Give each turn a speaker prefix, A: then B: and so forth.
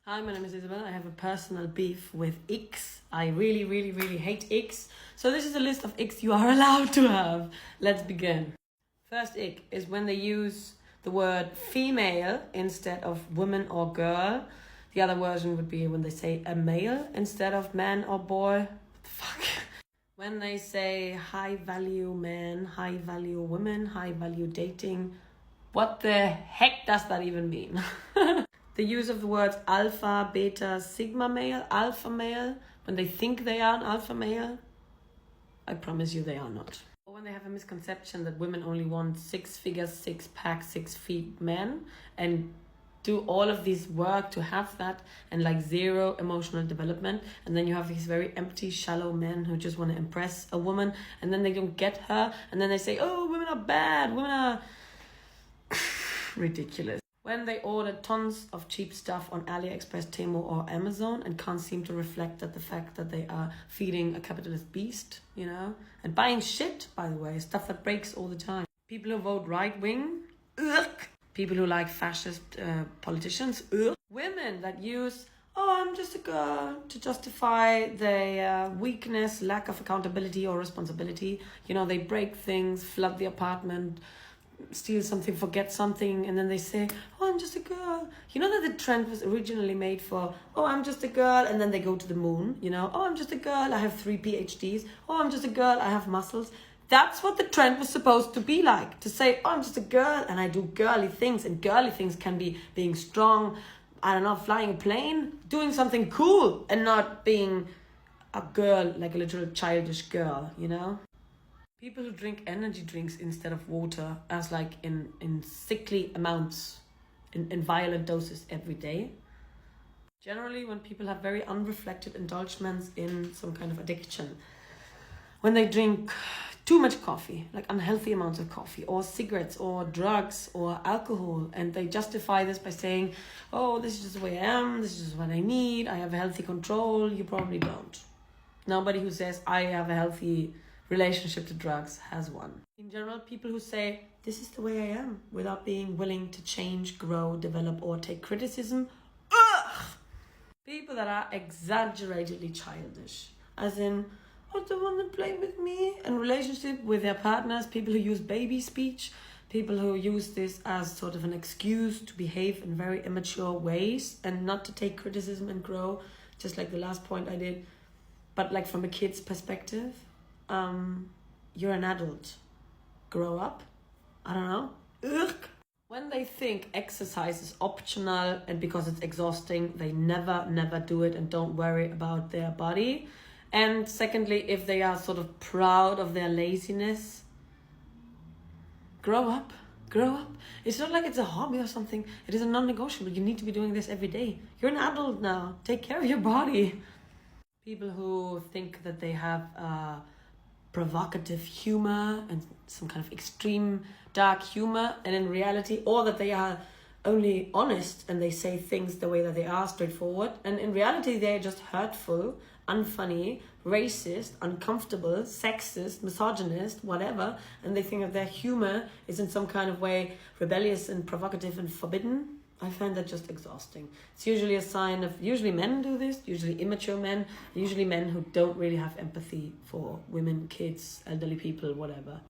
A: Hi, my name is Isabel. I have a personal beef with Icks. I really, really, really hate Icks. So this is a list of Icks you are allowed to have. Let's begin. First ick is when they use the word female instead of woman or girl. The other version would be when they say a male instead of man or boy. What the fuck? When they say high value men, high value women, high value dating. What the heck does that even mean? The use of the words alpha, beta, sigma male, alpha male, when they think they are an alpha male, I promise you they are not. Or when they have a misconception that women only want 6 figures, 6-pack, 6 feet men and do all of this work to have that and like zero emotional development. And then you have these very empty, shallow men who just want to impress a woman and then they don't get her. And then they say, oh, women are bad, women are ridiculous. When they order tons of cheap stuff on AliExpress, Temu or Amazon and can't seem to reflect that the fact that they are feeding a capitalist beast, you know? And buying shit, by the way, stuff that breaks all the time. People who vote right-wing, ugh. People who like fascist politicians, ugh. Women that use, oh, I'm just a girl, to justify their weakness, lack of accountability or responsibility. You know, they break things, flood the apartment, steal something, forget something, and then they say, oh, I'm just a girl. You know that the trend was originally made for, oh, I'm just a girl, and then they go to the moon, you know, oh, I'm just a girl, I have 3 PhDs, oh, I'm just a girl, I have muscles. That's what the trend was supposed to be like, to say, oh, I'm just a girl, and I do girly things, and girly things can be being strong, I don't know, flying a plane, doing something cool, and not being a girl, like a literal childish girl, you know? People who drink energy drinks instead of water as like in sickly amounts, in violent doses every day. Generally, when people have very unreflected indulgements in some kind of addiction. When they drink too much coffee, like unhealthy amounts of coffee, or cigarettes, or drugs, or alcohol, and they justify this by saying, oh, this is just the way I am, this is just what I need, I have a healthy control. You probably don't. Nobody who says, I have a healthy relationship to drugs has one. In general, people who say, this is the way I am, without being willing to change, grow, develop, or take criticism, ugh! People that are exaggeratedly childish, as in, oh, they want to play with me, in relationship with their partners, people who use baby speech, people who use this as sort of an excuse to behave in very immature ways and not to take criticism and grow, just like the last point I did, but like from a kid's perspective. You're an adult. Grow up. I don't know. Ugh. When they think exercise is optional and because it's exhausting, they never do it and don't worry about their body. And secondly, if they are sort of proud of their laziness, grow up. Grow up. It's not like it's a hobby or something. It is a non-negotiable. You need to be doing this every day. You're an adult now. Take care of your body. People who think that they have provocative humor and some kind of extreme dark humor, and in reality, or that they are only honest and they say things the way that they are, straightforward, and in reality they're just hurtful, unfunny, racist, uncomfortable, sexist, misogynist, whatever, and they think that their humor is in some kind of way rebellious and provocative and forbidden. I find that just exhausting. It's usually a sign of, usually men do this, usually immature men, usually men who don't really have empathy for women, kids, elderly people, whatever.